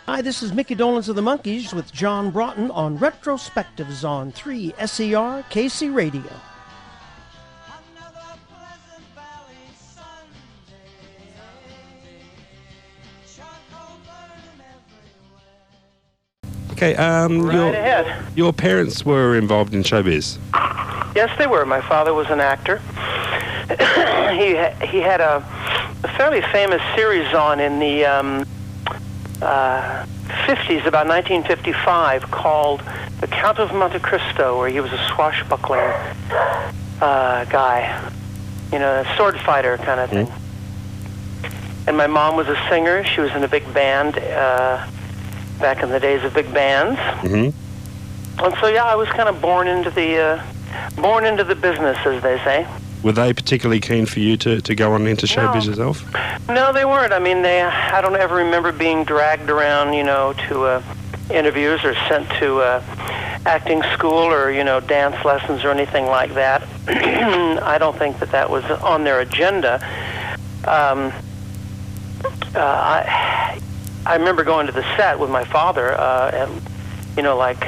Hi, this is Micky Dolenz of the Monkees with John Broughton on Retrospectives on 3SER KC Radio. Okay, Right ahead. your parents were involved in showbiz. Yes, they were. My father was an actor. He had a fairly famous series on in the 50s, about 1955, called The Count of Monte Cristo, where he was a swashbuckling guy, you know, a sword fighter kind of thing. And my mom was a singer. She was in a big band back in the days of big bands. And so, yeah, I was kind of born into the business, as they say. Were they particularly keen for you to go on into showbiz yourself? No, they weren't. I mean, I don't ever remember being dragged around, you know, to interviews or sent to acting school or, you know, dance lessons or anything like that. I don't think that was on their agenda. I remember going to the set with my father, and, you know, like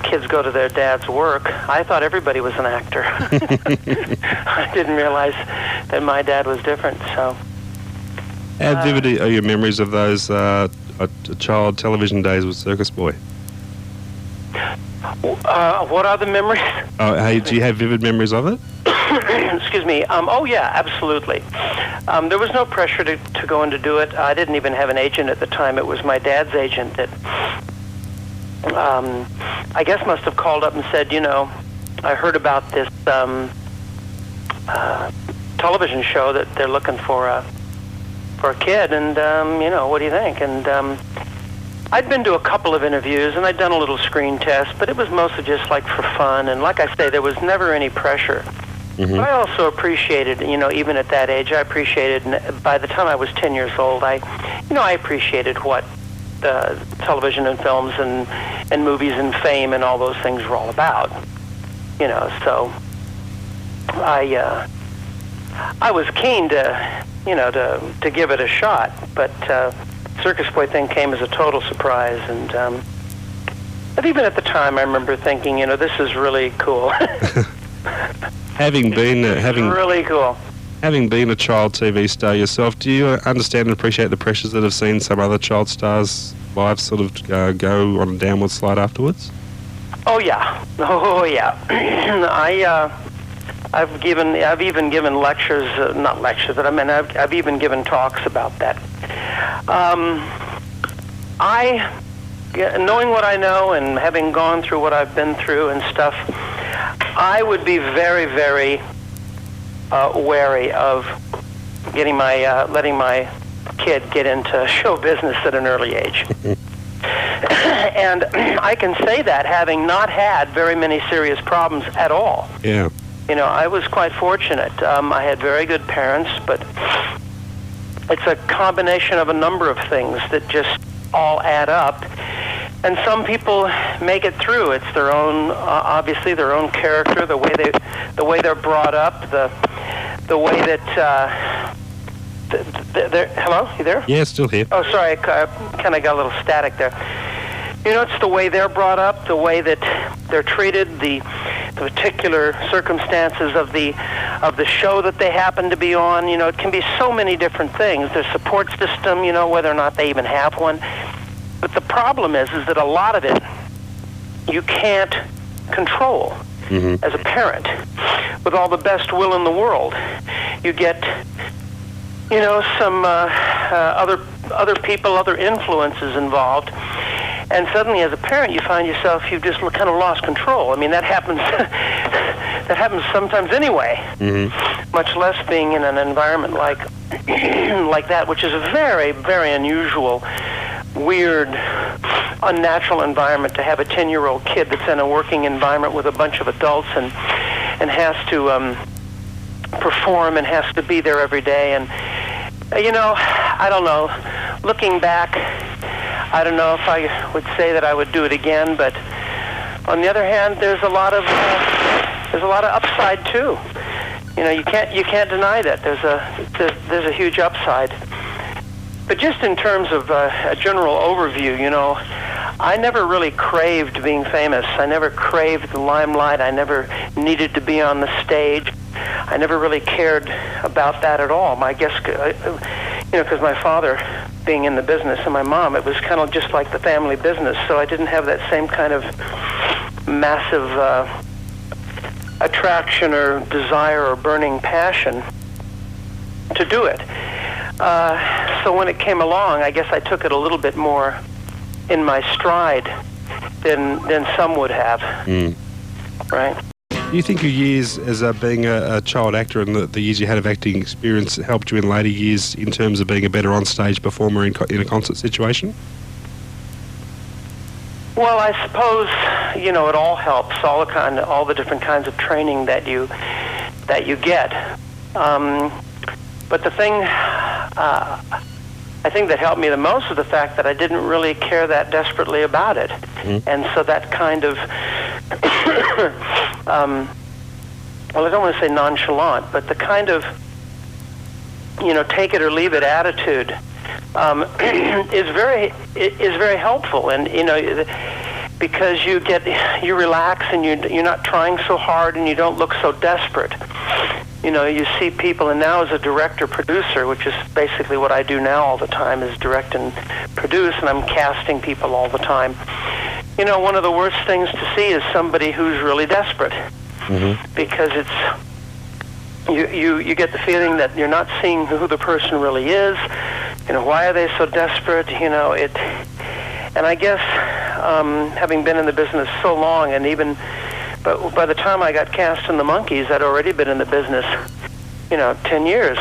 kids go to their dad's work. I thought everybody was an actor. I didn't realize that my dad was different. So, how vivid are your memories of those child television days with Circus Boy? What are the memories? Oh, hey, do you have vivid memories of it? Excuse me. Oh, yeah, absolutely. There was no pressure to go in to do it. I didn't even have an agent at the time. It was my dad's agent that I guess must have called up and said, you know, I heard about this television show that they're looking for a kid, and, you know, what do you think? And I'd been to a couple of interviews, and I'd done a little screen test, but it was mostly just, like, for fun. And like I say, there was never any pressure. But I also appreciated, you know, even at that age, I appreciated, by the time I was 10 years old, I appreciated what television and films and movies and fame and all those things were all about. You know, so I was keen to, you know, to give it a shot, but Circus Boy thing came as a total surprise, and but even at the time, I remember thinking, you know, this is really cool. Really cool. Having been a child TV star yourself, do you understand and appreciate the pressures that have seen some other child stars' lives sort of go on a downward slide afterwards? Oh yeah. I've even given lectures, not lectures, but I mean I've even given talks about that. Knowing what I know and having gone through what I've been through and stuff, I would be very, very wary of letting my kid get into show business at an early age. And I can say that having not had very many serious problems at all. Yeah. You know, I was quite fortunate. I had very good parents, but it's a combination of a number of things that just all add up. And some people make it through. It's their own, obviously, their own character, the way they're brought up, the way that. Hello, you there? Yeah, still here. Oh, sorry, I kind of got a little static there. You know, it's the way they're brought up, the way that they're treated, the particular circumstances of the show that they happen to be on. You know, it can be so many different things. Their support system, you know, whether or not they even have one. But the problem is that a lot of it you can't control as a parent. With all the best will in the world, you get, you know, some other people, other influences involved, and suddenly, as a parent, you find yourself you've just kind of lost control. I mean, that happens. That happens sometimes anyway. Much less being in an environment like that, which is a very, very unusual, weird, unnatural environment to have a 10-year-old kid that's in a working environment with a bunch of adults and has to perform and has to be there every day. And you know, I don't know. Looking back, I don't know if I would say that I would do it again, but on the other hand, there's a lot of upside too. You know, you can't deny that there's a huge upside. But just in terms of a general overview, I never really craved being famous. I never craved the limelight. I never needed to be on the stage. I never really cared about that at all. I guess, because my father being in the business and my mom, it was kind of just like the family business, so I didn't have that same kind of massive attraction or desire or burning passion to do it. So when it came along, I guess I took it a little bit more in my stride than some would have. Right? Do you think your years as being a child actor and the years you had of acting experience helped you in later years in terms of being a better on-stage performer in a concert situation? Well, I suppose it all helps. All the different kinds of training that you get. But the thing I think that helped me the most is the fact that I didn't really care that desperately about it, and so that kind of well, I don't want to say nonchalant, but the kind of take it or leave it attitude is very helpful, and because you relax and you're not trying so hard and you don't look so desperate. You see people, and now as a director-producer, which is basically what I do now all the time, is direct and produce, and I'm casting people all the time. One of the worst things to see is somebody who's really desperate, because it's you get the feeling that you're not seeing who the person really is. Why are they so desperate? And I guess having been in the business so long, and but by the time I got cast in the Monkees, I'd already been in the business, 10 years.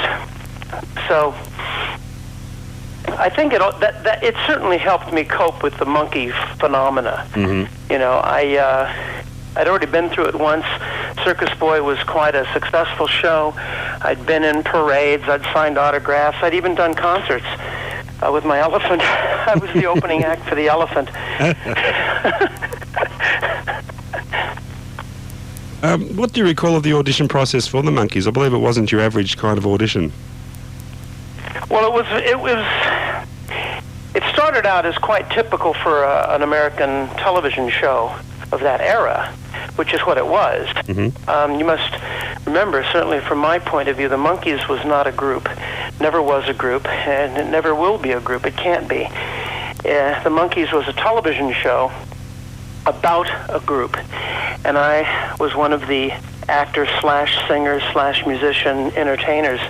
So I think it certainly helped me cope with the monkey phenomena. I'd already been through it once. Circus Boy was quite a successful show. I'd been in parades. I'd signed autographs. I'd even done concerts with my elephant. I was the opening act for the elephant. What do you recall of the audition process for the Monkees? I believe it wasn't your average kind of audition. Well, it started out as quite typical for an American television show of that era, which is what it was. You must remember, certainly from my point of view, the Monkees was not a group, never was a group, and it never will be a group. It can't be. The Monkees was a television show about a group, and I was one of the actors / singers / musician entertainers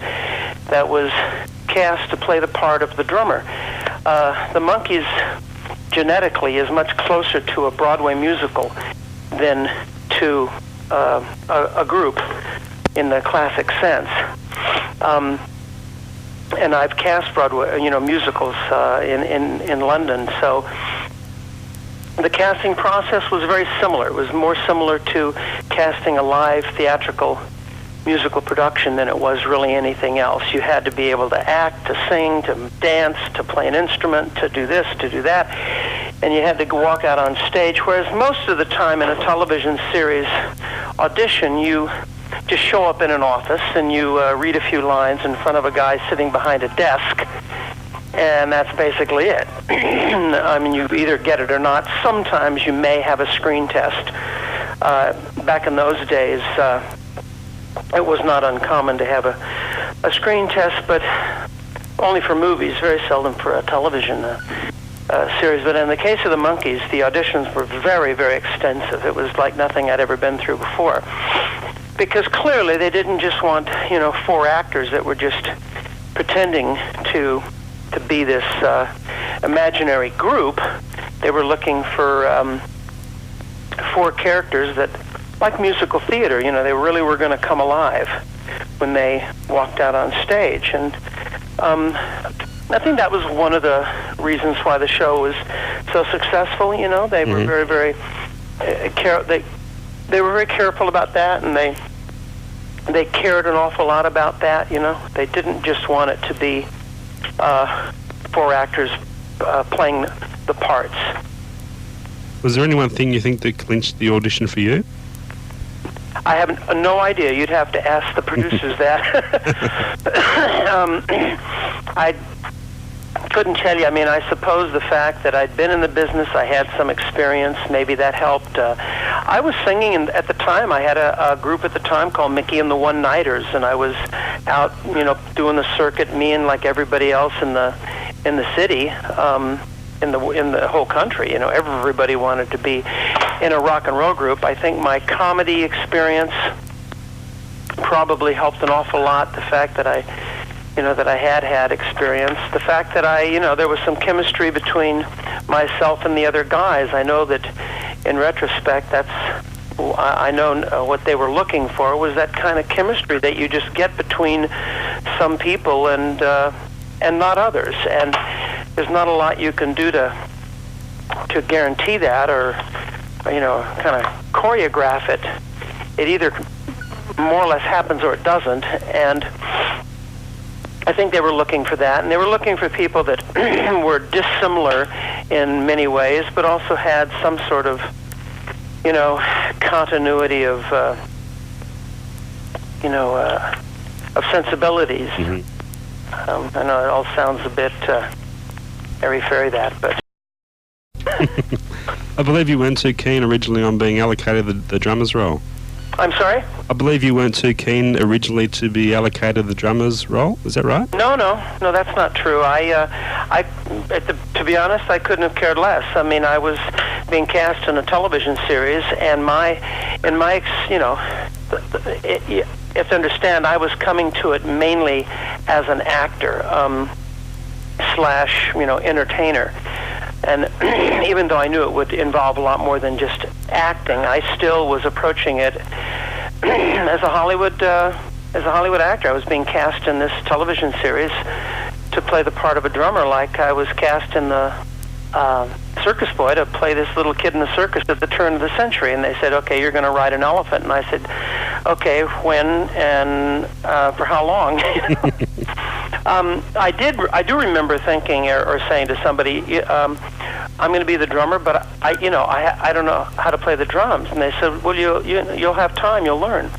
that was cast to play the part of the drummer. The Monkees genetically is much closer to a Broadway musical than to a group in the classic sense. And I've cast Broadway, musicals in London, so the casting process was very similar. It was more similar to casting a live theatrical musical production than it was really anything else. You had to be able to act, to sing, to dance, to play an instrument, to do this, to do that, and you had to walk out on stage, whereas most of the time in a television series audition, you just show up in an office and you read a few lines in front of a guy sitting behind a desk, and that's basically it. I mean, you either get it or not. Sometimes you may have a screen test. Back in those days, it was not uncommon to have a screen test, but only for movies, very seldom for a television series. But in the case of the Monkees, the auditions were very, very extensive. It was like nothing I'd ever been through before. Because clearly they didn't just want, 4 actors that were just pretending to be this imaginary group. They were looking for 4 characters that, like musical theater, they really were going to come alive when they walked out on stage. And I think that was one of the reasons why the show was so successful. They were very, very they were very careful about that, and they cared an awful lot about that. They didn't just want it to be 4 actors playing the parts. Was there any one thing you think that clinched the audition for you? I have no idea. You'd have to ask the producers that. I couldn't tell you. I mean, I suppose the fact that I'd been in the business, I had some experience, maybe that helped. I was singing at the time. I had a group at the time called Micky and the One Nighters, and I was out, doing the circuit, me and like everybody else in the city, in the whole country. Everybody wanted to be in a rock and roll group. I think my comedy experience probably helped an awful lot. The fact that I had experience, the fact that there was some chemistry between myself and the other guys. I know that in retrospect, I know what they were looking for was that kind of chemistry that you just get between some people and not others. And there's not a lot you can do to guarantee that or kind of choreograph it. It either more or less happens or it doesn't. And I think they were looking for that, and they were looking for people that were dissimilar in many ways, but also had some sort of, continuity of, of sensibilities. Mm-hmm. I know it all sounds a bit airy-fairy that, but... I believe you weren't too keen originally on being allocated the drummer's role. I'm sorry? I believe you weren't too keen originally to be allocated the drummer's role. Is that right? No, that's not true. To be honest, I couldn't have cared less. I mean, I was being cast in a television series, and you have to understand, I was coming to it mainly as an actor slash entertainer. And even though I knew it would involve a lot more than just acting, I still was approaching it as a Hollywood actor. I was being cast in this television series to play the part of a drummer, like I was cast in the Circus Boy to play this little kid in the circus at the turn of the century. And they said, "Okay, you're going to ride an elephant." And I said, "Okay, when and for how long?" I do remember thinking or saying to somebody, "I'm going to be the drummer, but I don't know how to play the drums." And they said, "Well, you'll have time. You'll learn."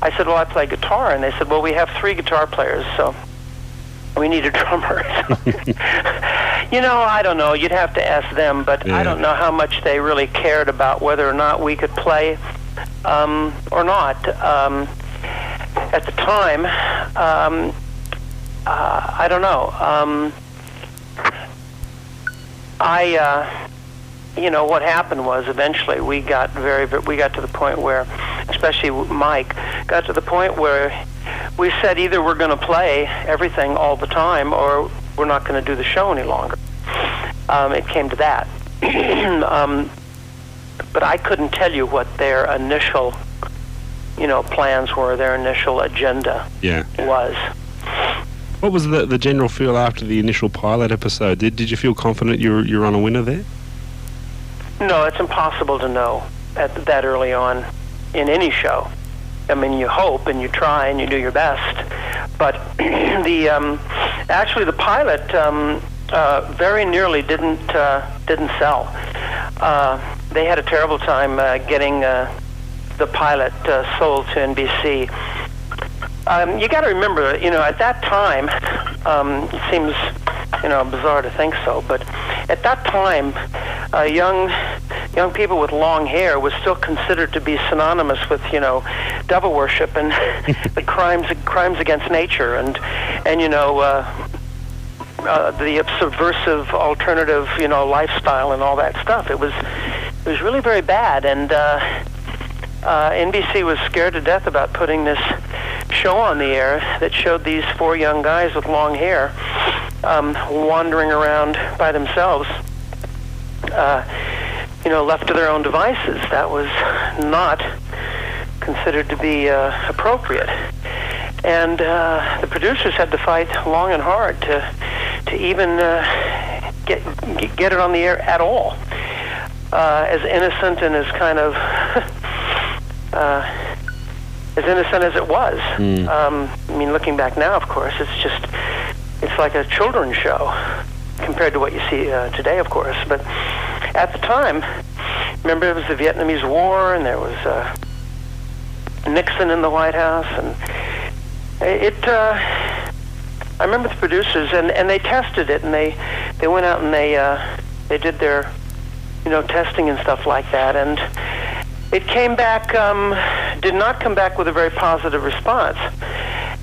I said, "Well, I play guitar." And they said, "Well, we have 3 guitar players, so we need a drummer." I don't know. You'd have to ask them, but yeah. I don't know how much they really cared about whether or not we could play or not. At the time, I don't know. What happened was eventually we got to the point where, especially Mike, got to the point where we said either we're going to play everything all the time or we're not going to do the show any longer. It came to that. But I couldn't tell you what their initial, plans were, their initial agenda was. What was the general feel after the initial pilot episode? Did you feel confident you're on a winner there? No, it's impossible to know that early on in any show. I mean, you hope and you try and you do your best, but actually the pilot very nearly didn't sell. They had a terrible time getting the pilot sold to NBC. You got to remember, at that time, it seems, bizarre to think so, but at that time, young people with long hair was still considered to be synonymous with, devil worship and the crimes against nature and the subversive alternative, lifestyle and all that stuff. It was really very bad, and NBC was scared to death about putting this show on the air that showed these 4 young guys with long hair wandering around by themselves, left to their own devices. That was not considered to be appropriate. And the producers had to fight long and hard to even get it on the air at all. As innocent and as kind of as innocent as it was. Looking back now, of course, it's like a children's show compared to what you see today, of course. But at the time, remember, it was the Vietnamese War, and there was Nixon in the White House, and it I remember the producers, and they tested it, and they went out and they did their, testing and stuff like that, and it came back, did not come back with a very positive response.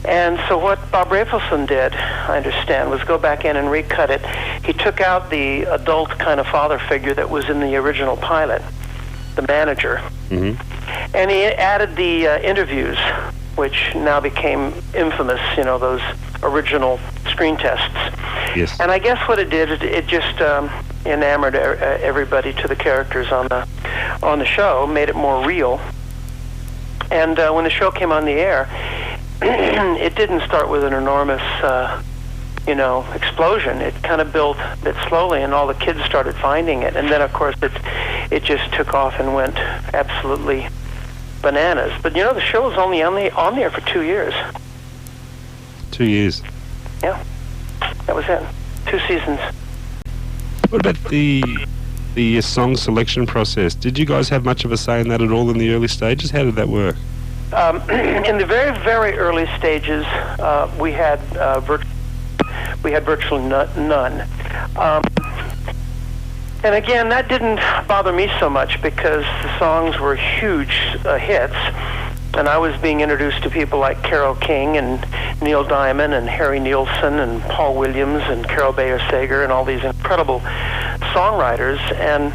And so what Bob Rafelson did, I understand, was go back in and recut it. He took out the adult kind of father figure that was in the original pilot, the manager, and he added the interviews, which now became infamous, those original screen tests. Yes. And I guess what it did, it just enamored everybody to the characters on the show, made it more real. And when the show came on the air, it didn't start with an enormous, explosion. It kind of built it slowly, and all the kids started finding it. And then, of course, it just took off and went absolutely bananas. But the show was only on there for 2 years. 2 years. Yeah, that was it. 2 seasons. What about the song selection process? Did you guys have much of a say in that at all in the early stages? How did that work? In the very, very early stages, we had virtually none. And again, that didn't bother me so much because the songs were huge hits, and I was being introduced to people like Carole King and Neil Diamond and Harry Nilsson and Paul Williams and Carol Bayer Sager and all these incredible songwriters, and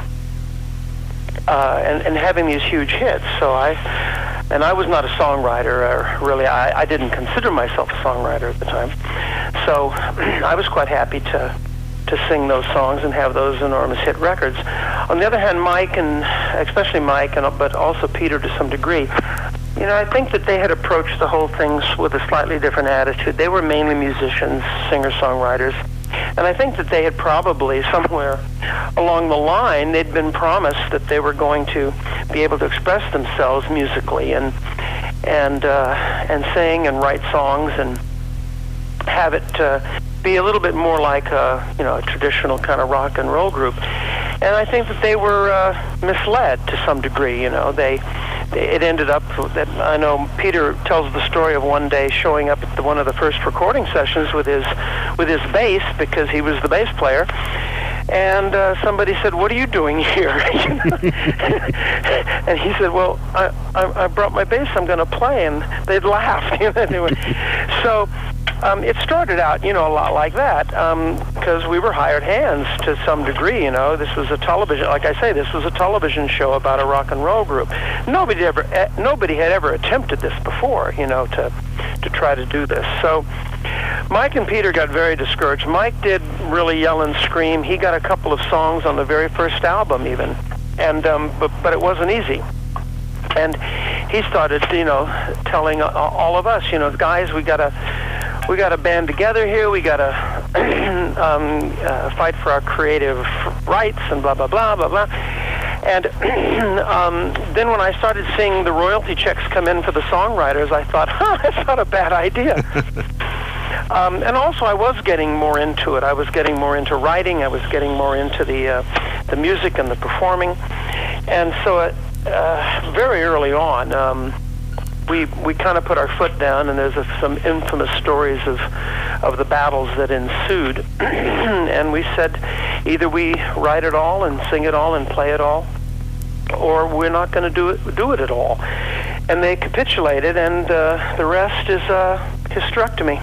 having these huge hits. So I was not a songwriter, really. I didn't consider myself a songwriter at the time. So I was quite happy to sing those songs and have those enormous hit records. On the other hand, Mike, and especially Mike, but also Peter to some degree, I think that they had approached the whole thing with a slightly different attitude. They were mainly musicians, singer-songwriters, and I think that they had probably somewhere along the line, they'd been promised that they were going to be able to express themselves musically and sing and write songs and have it be a little bit more like a traditional kind of rock and roll group. And I think that they were misled to some degree. It ended up that I know Peter tells the story of one day showing up at one of the first recording sessions with his bass, because he was the bass player. And somebody said, "What are you doing here?" And he said, "Well, I brought my bass. I'm going to play." And they'd laughed. Anyway, so it started out, a lot like that, because we were hired hands to some degree. This was a television, like I say, this was a television show about a rock and roll group. Nobody had ever attempted this before, to try to do this. So Mike and Peter got very discouraged. Mike did really yell and scream. He got a couple of songs on the very first album even, and but it wasn't easy. And he started, telling all of us, guys, we got to band together here. We got to fight for our creative rights and blah blah blah blah blah. And then when I started seeing the royalty checks come in for the songwriters, I thought, that's not a bad idea. And also, I was getting more into it. I was getting more into writing. I was getting more into the music and the performing. And so very early on, we kind of put our foot down, and there's some infamous stories of the battles that ensued. And we said, either we write it all and sing it all and play it all, or we're not going to do it at all. And they capitulated, and the rest is hysterectomy.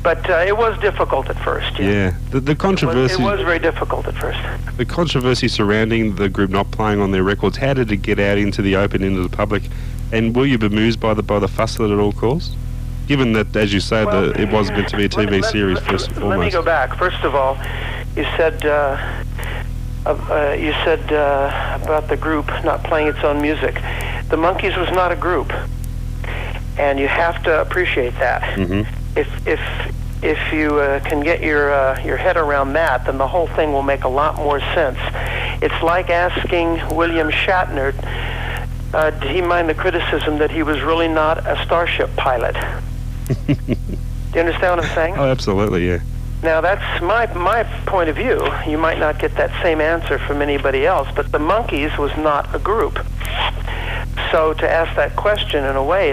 But it was difficult at first. Yeah, the controversy... It was very difficult at first. The controversy surrounding the group not playing on their records, how did it get out into the open, into the public? And were you bemused by the fuss that it all caused? Given that, as you say, it was meant to be a TV series first and foremost. Let me go back. First of all, you said about the group not playing its own music. The Monkees was not a group, and you have to appreciate that. Mm-hmm. If you can get your head around that, then the whole thing will make a lot more sense. It's like asking William Shatner, did he mind the criticism that he was really not a Starship pilot? Do you understand what I'm saying? Oh, absolutely, yeah. Now, that's my point of view. You might not get that same answer from anybody else, but the Monkees was not a group. So to ask that question, in a way,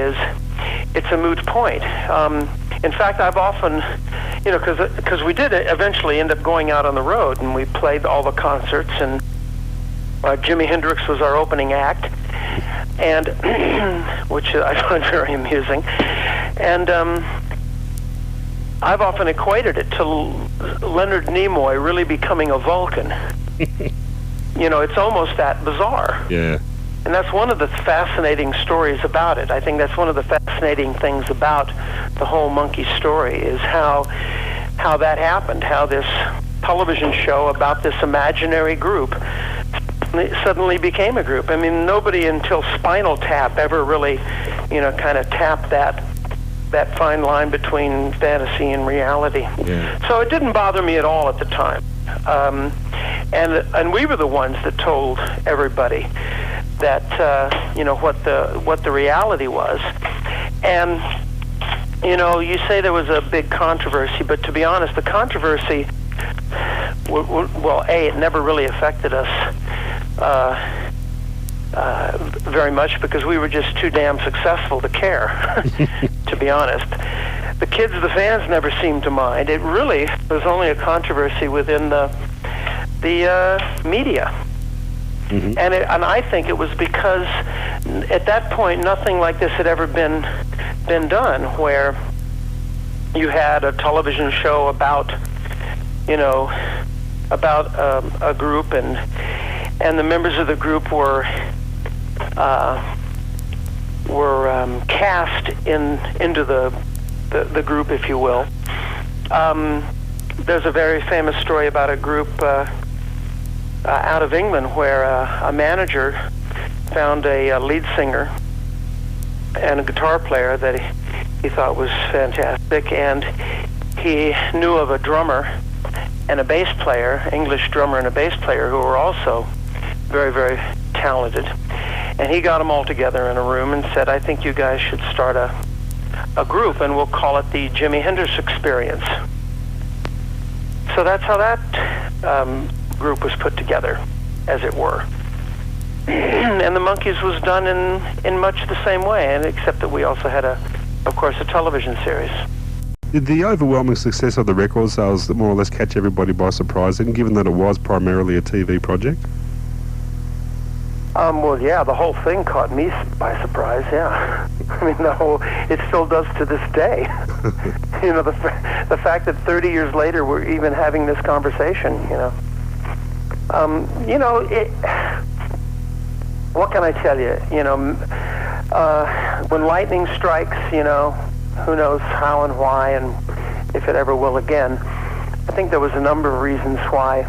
it's a moot point. In fact, I've often, because we did eventually end up going out on the road, and we played all the concerts, and Jimi Hendrix was our opening act, and which I find very amusing. And I've often equated it to Leonard Nimoy really becoming a Vulcan. It's almost that bizarre. Yeah. And that's one of the fascinating stories about it. I think that's one of the fascinating things about the whole Monkees story is how that happened, how this television show about this imaginary group suddenly became a group. I mean, nobody until Spinal Tap ever really, kind of tapped that fine line between fantasy and reality. Yeah. So it didn't bother me at all at the time. And we were the ones that told everybody that what the reality was. And you say there was a big controversy, but to be honest, the controversy, it never really affected us very much because we were just too damn successful to care, to be honest. The kids, the fans, never seemed to mind. It really was only a controversy within the media. Mm-hmm. And I think it was because at that point nothing like this had ever been done, where you had a television show about a group, and the members of the group were cast into the group, if you will. There's a very famous story about a group out of England where a manager found a lead singer and a guitar player that he thought was fantastic, and he knew of a drummer and a bass player, English drummer and a bass player, who were also very, very talented. And he got them all together in a room and said, I think you guys should start a group, and we'll call it the Jimi Hendrix Experience. So that's how that group was put together, as it were. And the Monkees was done in much the same way, and except that we also had, of course, a television series. Did the overwhelming success of the record sales more or less catch everybody by surprise, and given that it was primarily a TV project? The whole thing caught me by surprise, yeah. I mean, it still does to this day. The fact that 30 years later we're even having this conversation, what can I tell you? When lightning strikes, who knows how and why and if it ever will again. I think there was a number of reasons why,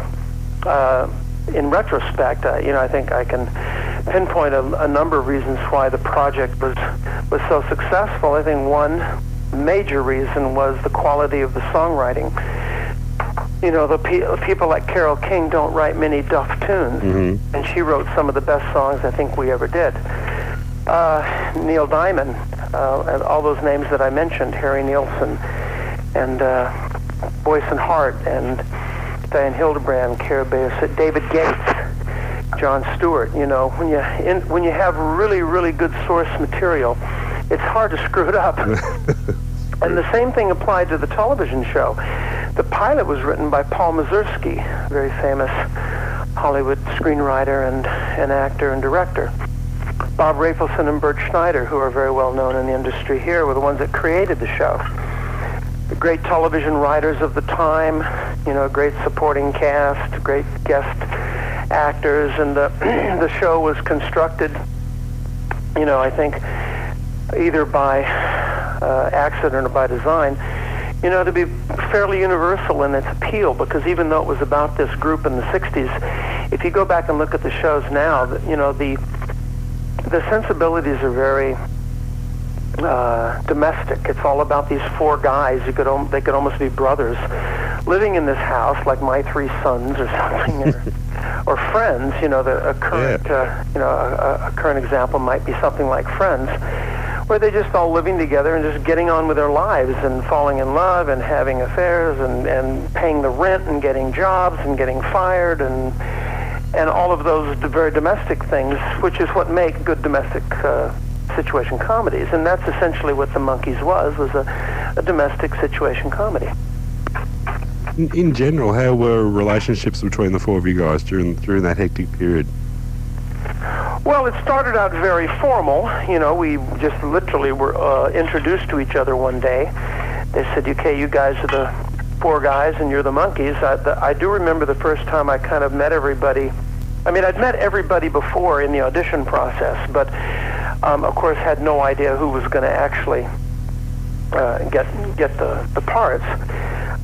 in retrospect, I think I can pinpoint a number of reasons why the project was so successful. I think one major reason was the quality of the songwriting. The people like Carole King don't write many duff tunes, mm-hmm. and she wrote some of the best songs I think we ever did. Neil Diamond, and all those names that I mentioned, Harry Nilsson, and Boyce and Hart, and Diane Hildebrand, Cara Bassett, David Gates, Jon Stewart. When you have really, really good source material, it's hard to screw it up. And the same thing applied to the television show. The pilot was written by Paul Mazursky, a very famous Hollywood screenwriter and actor and director. Bob Rafelson and Bert Schneider, who are very well known in the industry here, were the ones that created the show. The great television writers of the time, great supporting cast, great guest actors, and the show was constructed, I think, either by accident or by design, to be fairly universal in its appeal, because even though it was about this group in the 60s, if you go back and look at the shows now, the sensibilities are very domestic. It's all about these four guys. They could almost be brothers living in this house, like My Three Sons or something, or Friends. A current example might be something like Friends, where they're just all living together and just getting on with their lives and falling in love and having affairs and paying the rent and getting jobs and getting fired and all of those very domestic things, which is what make good domestic situation comedies. And that's essentially what the Monkees was a domestic situation comedy. In general, how were relationships between the four of you guys during that hectic period? Well, it started out very formal. You know, we just literally were introduced to each other one day. They said, okay, you guys are the four guys and you're the Monkees. I do remember the first time I kind of met everybody. I mean, I'd met everybody before in the audition process, but of course had no idea who was going to actually get the parts.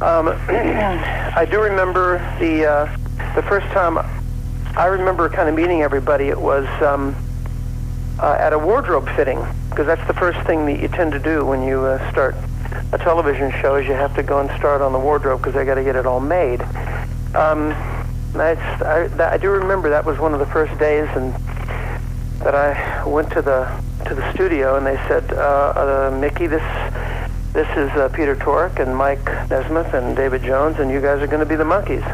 I do remember the first time I remember kind of meeting everybody. It was at a wardrobe fitting, because that's the first thing that you tend to do when you start a television show, is you have to go and start on the wardrobe because they got to get it all made. I do remember that was one of the first days, and that I went to the studio, and they said, Mickey, this is Peter Tork and Mike Nesmith and David Jones, and you guys are going to be the Monkees.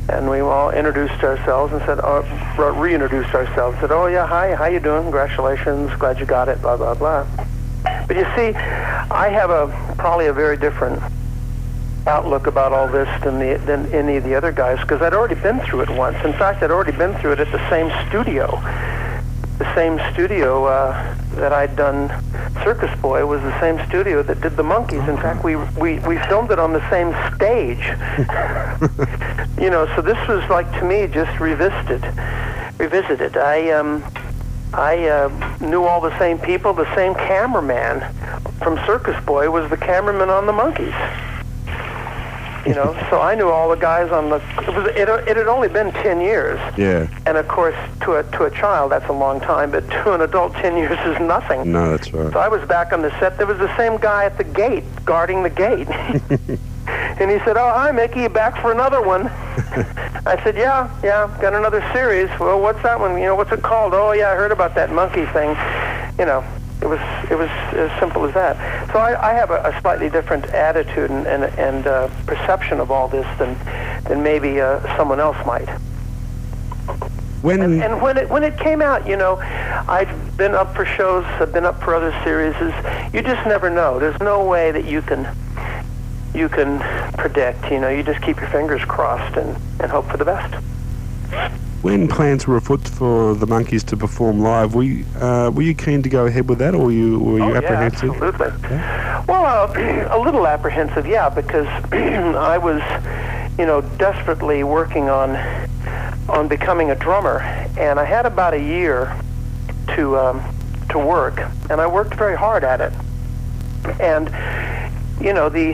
And we all introduced ourselves and said, reintroduced ourselves. Said, oh yeah, hi, how you doing? Congratulations, glad you got it, blah blah blah. But you see, I have probably a very different outlook about all this than any of the other guys, because I'd already been through it once. In fact, I'd already been through it at the same studio. The same studio that I'd done Circus Boy was the same studio that did the Monkees. In fact, we filmed it on the same stage. You know, so this was like, to me, just revisited. I knew all the same people. The same cameraman from Circus Boy was the cameraman on the Monkees. You know, so I knew all the guys on the. It had only been 10 years. Yeah. And of course, to a child, that's a long time, but to an adult, 10 years is nothing. No, that's right. So I was back on the set. There was the same guy at the gate, guarding the gate. And he said, "Oh, hi, Mickey, you back for another one?" I said, "Yeah, got another series." Well, what's that one? You know, what's it called? Oh, yeah, I heard about that monkey thing. You know. It was as simple as that. So I have a slightly different attitude and perception of all this than maybe someone else might. When it came out, you know, I'd been up for shows, I've been up for other series. You just never know. There's no way that you can predict. You know, you just keep your fingers crossed and hope for the best. When plans were afoot for the Monkees to perform live, were you keen to go ahead with that, or were you apprehensive? Yeah, absolutely. Yeah? Well, a little apprehensive, yeah, because I was, you know, desperately working on becoming a drummer, and I had about a year to work, and I worked very hard at it. And you know, the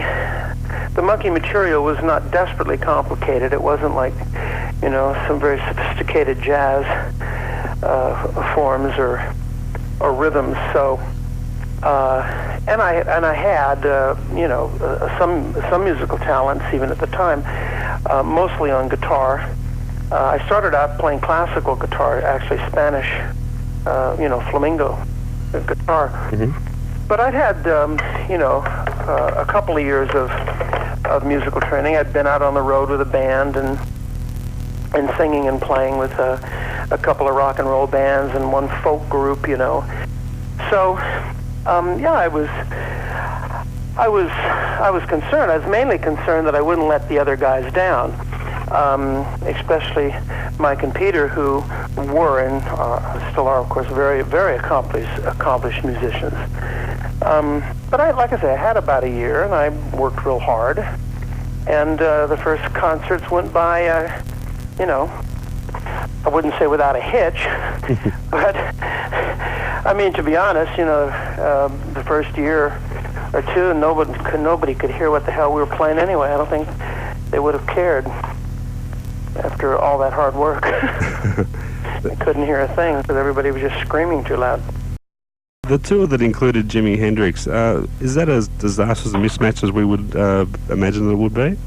Monkee material was not desperately complicated. It wasn't like, you know, some very sophisticated jazz forms or rhythms. So, and I had, you know, some musical talents even at the time, mostly on guitar. I started out playing classical guitar, actually Spanish, you know, flamenco guitar. Mm-hmm. But I'd had, you know, a couple of years of musical training. I'd been out on the road with a band and singing and playing with a couple of rock and roll bands and one folk group, you know. So, yeah, I was concerned. I was mainly concerned that I wouldn't let the other guys down, especially Mike and Peter, who were and still are, of course, very, very accomplished musicians. But like I say, I had about a year, and I worked real hard. And the first concerts went by, you know, I wouldn't say without a hitch, but I mean, to be honest, you know, the first year or two, nobody could hear what the hell we were playing anyway. I don't think they would have cared after all that hard work. They couldn't hear a thing because everybody was just screaming too loud. The tour that included Jimi Hendrix, is that as disastrous a mismatch as we would imagine it would be?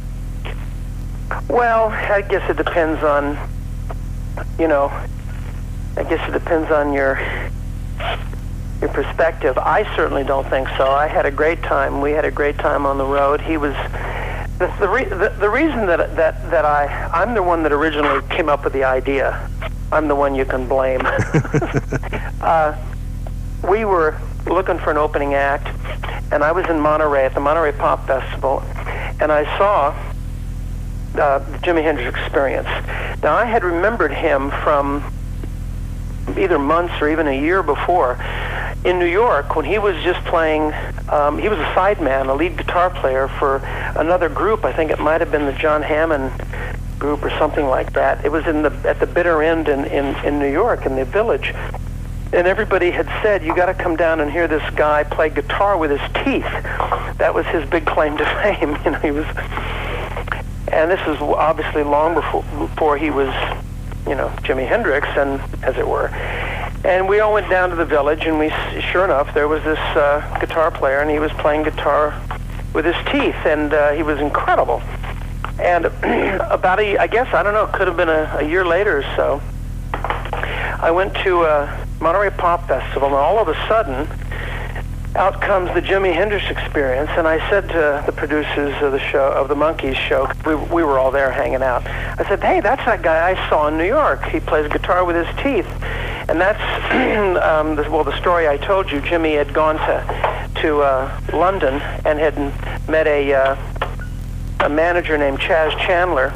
Well, I guess it depends on, you know, your perspective. I certainly don't think so. I had a great time. We had a great time on the road. He was the reason that I'm the one that originally came up with the idea. I'm the one you can blame. We were looking for an opening act, and I was in Monterey at the Monterey Pop Festival, and I saw the Jimi Hendrix Experience. Now, I had remembered him from either months or even a year before in New York when he was just playing. He was a sideman, a lead guitar player for another group. I think it might have been the John Hammond group or something like that. It was at the bitter end in New York, in the Village. And everybody had said, you got to come down and hear this guy play guitar with his teeth. That was his big claim to fame. You know, he was, and this is obviously long before he was, you know, Jimi Hendrix, and as it were. And we all went down to the Village, and sure enough, there was this guitar player, and he was playing guitar with his teeth, and he was incredible. And about I guess, I don't know, it could have been a year later or so, I went to Monterey Pop Festival, and all of a sudden, out comes the Jimi Hendrix Experience, and I said to the producers of the show, of the Monkees show, we were all there hanging out, I said, hey, that's that guy I saw in New York. He plays guitar with his teeth. And that's, the story I told you. Jimmy had gone to London and had met a manager named Chaz Chandler,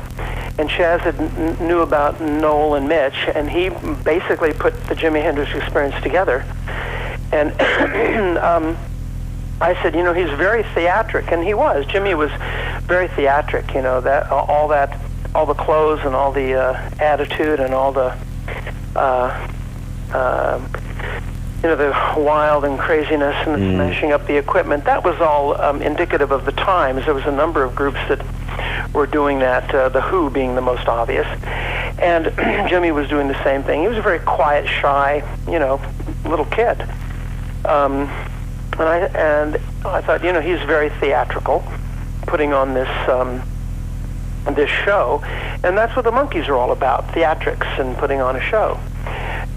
and Chaz knew about Noel and Mitch, and he basically put the Jimi Hendrix Experience together. And I said, you know, he's very theatric, and he was. Jimmy was very theatric, you know, all the clothes and all the attitude and all the, you know, the wild and craziness and smashing up the equipment. That was all indicative of the times. There was a number of groups that were doing that, The Who being the most obvious. And Jimmy was doing the same thing. He was a very quiet, shy, you know, little kid. And I thought, you know, he's very theatrical, putting on this show, and that's what the Monkees are all about, theatrics and putting on a show.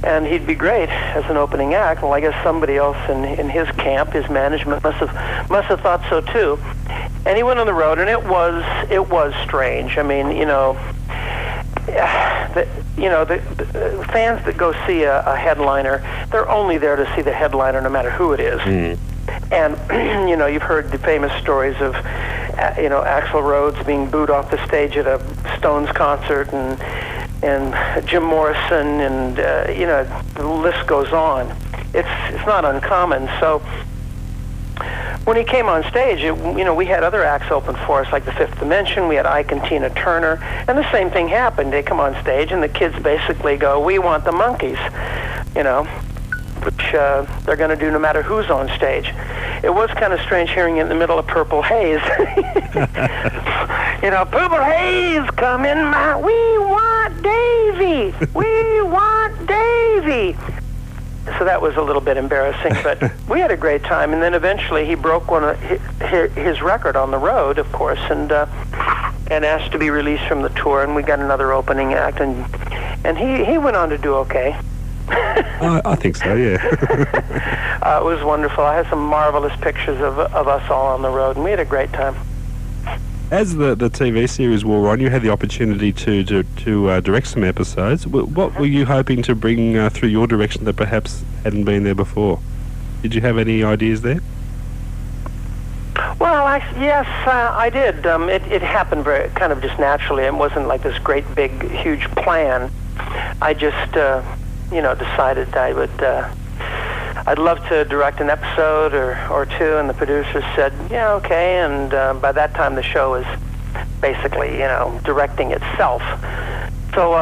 And he'd be great as an opening act. Well, I guess somebody else in his camp, his management, must have thought so too. And he went on the road, and it was strange. I mean, you know, the fans that go see a headliner, they're only there to see the headliner, no matter who it is. And you know, you've heard the famous stories of you know, Axl Rhodes being booed off the stage at a Stones concert, and Jim Morrison, and you know, the list goes on. It's not uncommon. So when he came on stage, you know, we had other acts open for us, like the Fifth Dimension. We had Ike and Tina Turner, and the same thing happened. They come on stage, and the kids basically go, "We want the Monkees," you know, which they're going to do no matter who's on stage. It was kind of strange hearing it in the middle of Purple Haze. You know, Purple Haze, come in my... We want Davy! We want Davy! So that was a little bit embarrassing, but we had a great time. And then eventually he broke one of his record on the road, of course, and asked to be released from the tour, and we got another opening act, and he went on to do okay. I think so, yeah. It was wonderful. I had some marvelous pictures of us all on the road, and we had a great time. As the TV series wore on, you had the opportunity to direct some episodes. What were you hoping to bring through your direction that perhaps hadn't been there before? Did you have any ideas there? Well, yes, I did. It happened very kind of just naturally. It wasn't like this great, big, huge plan. I just, you know, decided I would. I'd love to direct an episode or two, and the producers said, yeah, okay, and by that time the show was basically, you know, directing itself. So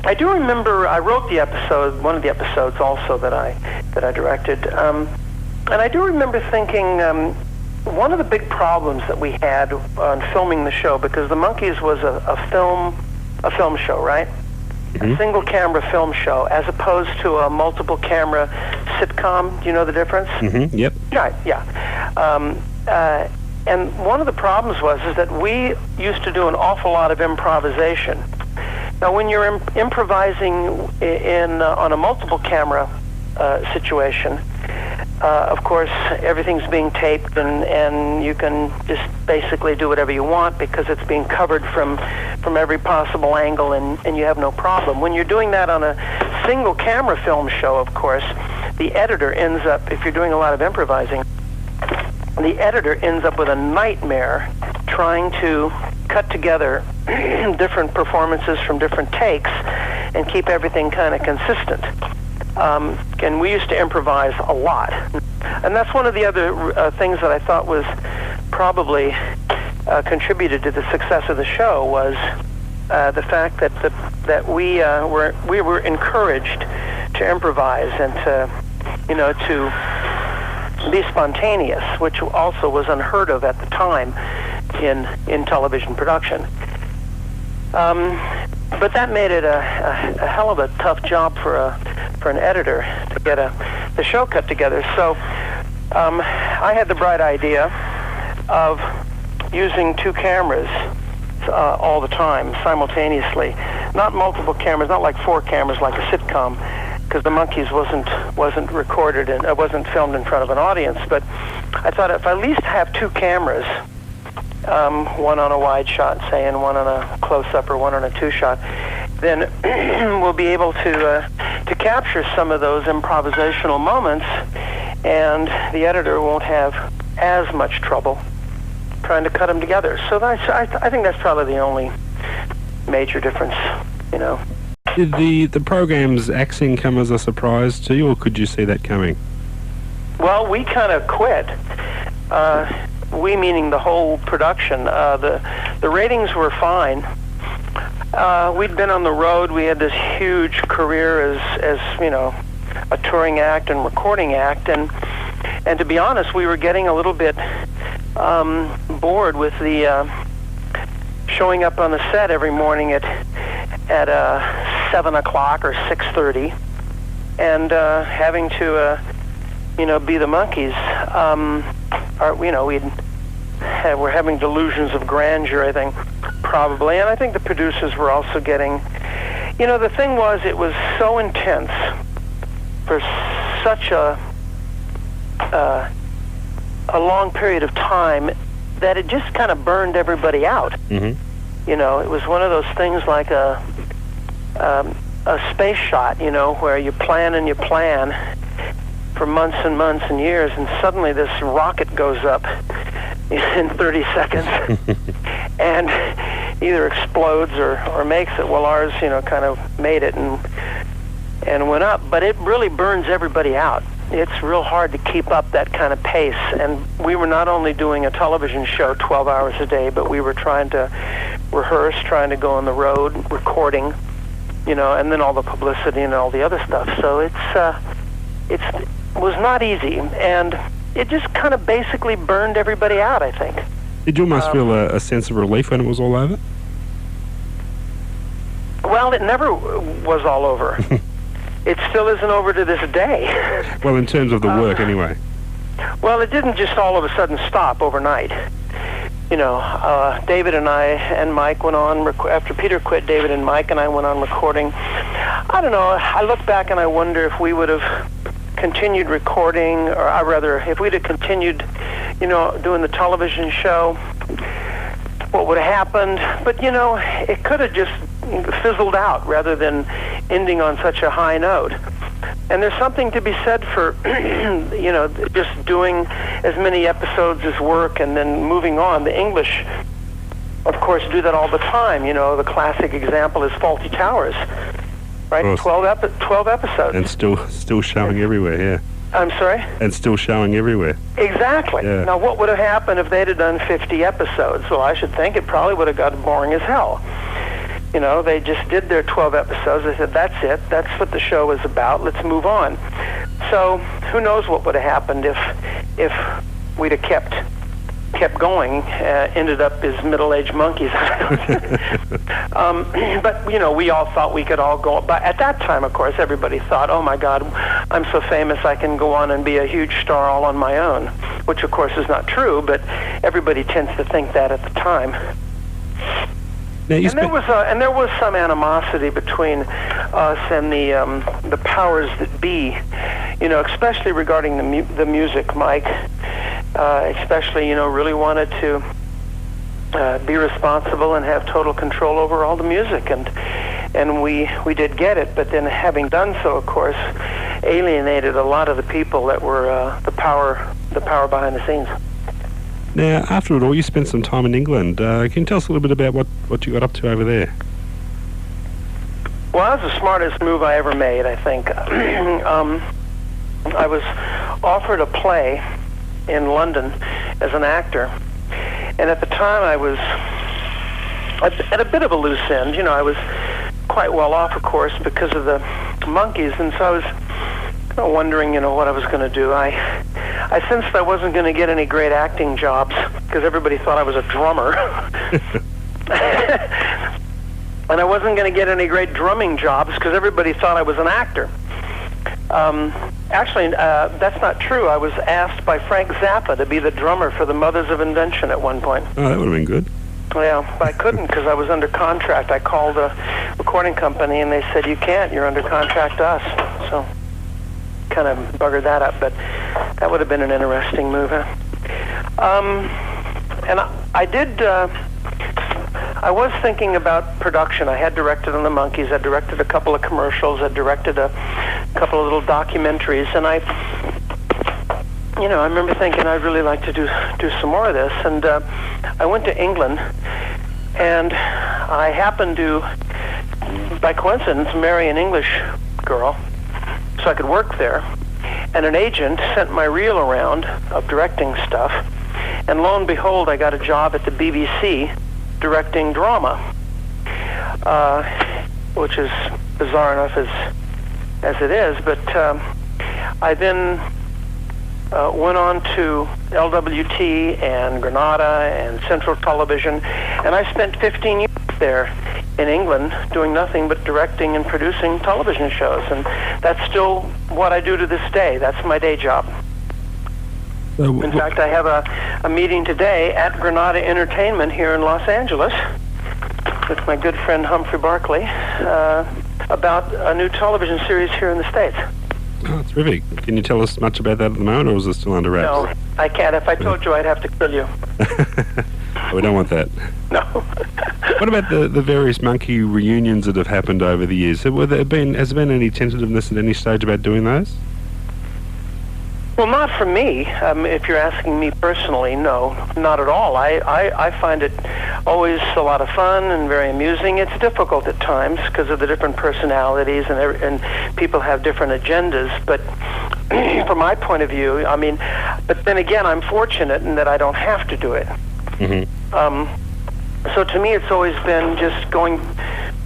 I do remember I wrote the episode, one of the episodes also that I directed, and I do remember thinking one of the big problems that we had on filming the show, because the Monkees was a film show, right? A single camera film show, as opposed to a multiple camera sitcom. Do you know the difference? Yep. Right. Yeah. And one of the problems was that we used to do an awful lot of improvisation. Now, when you're improvising on a multiple camera situation, of course, everything's being taped, and you can just basically do whatever you want because it's being covered from every possible angle, and you have no problem. When you're doing that on a single camera film show, of course, the editor ends up, if you're doing a lot of improvising, the editor ends up with a nightmare trying to cut together different performances from different takes and keep everything kind of consistent. And we used to improvise a lot. And that's one of the other things that I thought was probably contributed to the success of the show was the fact that we were encouraged to improvise and to be spontaneous, which also was unheard of at the time in television production. But that made it a hell of a tough job for an editor to get the show cut together. So I had the bright idea of using 2 cameras all the time, simultaneously. Not multiple cameras, not like 4 cameras like a sitcom, because the Monkees wasn't recorded and it wasn't filmed in front of an audience. But I thought if I at least have 2 cameras, one on a wide shot, say, and one on a close-up or one on a 2-shot, then we'll be able to capture some of those improvisational moments, and the editor won't have as much trouble trying to cut them together. So I think that's probably the only major difference, you know. Did the program's axing come as a surprise to you, or could you see that coming? Well, we kind of quit. We meaning the whole production. The ratings were fine. We'd been on the road. We had this huge career as you know, a touring act and recording act, and to be honest, we were getting a little bit bored with the showing up on the set every morning at 7 o'clock or 6:30, and having to be the Monkees. We're having delusions of grandeur, I think, probably, and I think the producers were also getting. The thing was, it was so intense for such a long period of time that it just kind of burned everybody out. Mm-hmm. It was one of those things like a space shot, where you plan and you plan for months and months and years, and suddenly this rocket goes up in 30 seconds and either explodes or makes it. Well, ours, kind of made it and went up, but it really burns everybody out. It's real hard to keep up that kind of pace, and we were not only doing a television show 12 hours a day, but we were trying to rehearse, trying to go on the road, recording, and then all the publicity and all the other stuff. So it was not easy, and it just kind of basically burned everybody out, I think. Did you almost feel a sense of relief when it was all over? Well, it never was all over. It still isn't over to this day. Well, in terms of the work, anyway. Well, it didn't just all of a sudden stop overnight. David and I and Mike went on, after Peter quit, David and Mike and I went on recording. I don't know, I look back and I wonder if we would have continued recording, or rather, if we'd have continued, doing the television show, what would have happened. But, it could have just fizzled out rather than ending on such a high note. And there's something to be said for, just doing as many episodes as work and then moving on. The English, of course, do that all the time. The classic example is Fawlty Towers, right? 12 episodes. And still showing everywhere, yeah. I'm sorry? And still showing everywhere. Exactly. Yeah. Now, what would have happened if they'd have done 50 episodes? Well, I should think it probably would have got boring as hell. They just did their 12 episodes. They said, that's it. That's what the show is about. Let's move on. So who knows what would have happened if we'd have kept going, ended up as middle-aged Monkees. But, we all thought we could all go. But at that time, of course, everybody thought, oh, my God, I'm so famous I can go on and be a huge star all on my own, which, of course, is not true, but everybody tends to think that at the time. And there was some animosity between us and the powers that be, especially regarding the music. Mike, especially, really wanted to be responsible and have total control over all the music, and we did get it. But then, having done so, of course, alienated a lot of the people that were the power behind the scenes. Now, after it all, you spent some time in England. Can you tell us a little bit about what you got up to over there? Well, that was the smartest move I ever made, I think. I was offered a play in London as an actor, and at the time I was at a bit of a loose end. You know, I was quite well off, of course, because of the Monkees, and so I was kind of wondering, you know, what I was going to do. I sensed I wasn't going to get any great acting jobs because everybody thought I was a drummer. And I wasn't going to get any great drumming jobs because everybody thought I was an actor. Actually, that's not true. I was asked by Frank Zappa to be the drummer for the Mothers of Invention at one point. Oh, that would have been good. Yeah, but I couldn't because I was under contract. I called a recording company and they said, you can't, you're under contract to us. So kind of buggered that up, but that would have been an interesting move. Huh? And I was thinking about production. I had directed on the Monkees. I directed a couple of commercials. I directed a couple of little documentaries. And I remember thinking I'd really like to do some more of this. And I went to England, and I happened to, by coincidence, marry an English girl so I could work there. And an agent sent my reel around of directing stuff. And lo and behold, I got a job at the BBC directing drama, which is bizarre enough as it is. But I then went on to LWT and Granada and Central Television, and I spent 15 years there in England doing nothing but directing and producing television shows, and that's still what I do to this day. That's my day job. In fact, I have a meeting today at Granada Entertainment here in Los Angeles with my good friend Humphrey Barkley about a new television series here in the States. Oh, terrific. Can you tell us much about that at the moment, or is it still under wraps? No, I can't. If I told you, I'd have to kill you. We don't want that. No. What about the various Monkee reunions that have happened over the years? Has there been any tentativeness at any stage about doing those? Well, not for me. If you're asking me personally, no, not at all. I find it always a lot of fun and very amusing. It's difficult at times because of the different personalities and people have different agendas. But from my point of view, I mean, but then again, I'm fortunate in that I don't have to do it. Mm-hmm. So to me, it's always been just going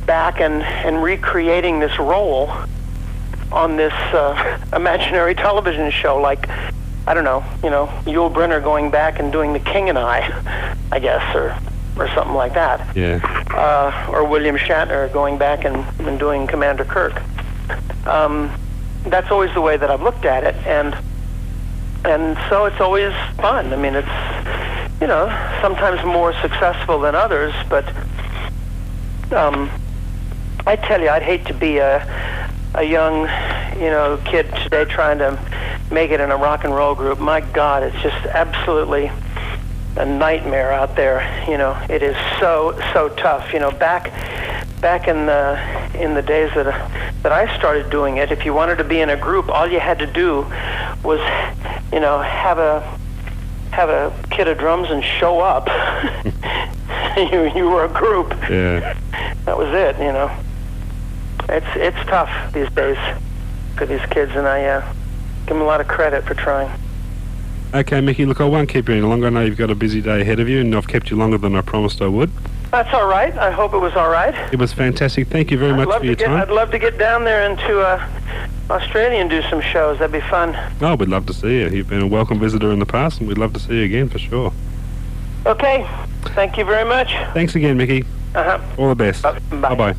back and recreating this role on this imaginary television show, like, I don't know, Yul Brynner going back and doing The King and I guess, or something like that. Yeah. Or William Shatner going back and doing Commander Kirk. That's always the way that I've looked at it, and so it's always fun. I mean, it's, sometimes more successful than others, but I tell you, I'd hate to be a young, kid today trying to make it in a rock and roll group. My God, it's just absolutely a nightmare out there. It is so tough. Back in the days that I started doing it, if you wanted to be in a group, all you had to do was, have a kit of drums and show up. you were a group. Yeah. That was it. It's tough these days for these kids, and I give them a lot of credit for trying. Okay, Micky, look, I won't keep you any longer. I know you've got a busy day ahead of you, and I've kept you longer than I promised I would. That's all right. I hope it was all right. It was fantastic. Thank you very much for your time. I'd love to get down there into Australia and do some shows. That'd be fun. Oh, we'd love to see you. You've been a welcome visitor in the past, and we'd love to see you again for sure. Okay. Thank you very much. Thanks again, Micky. Uh-huh. All the best. Bye. Bye-bye.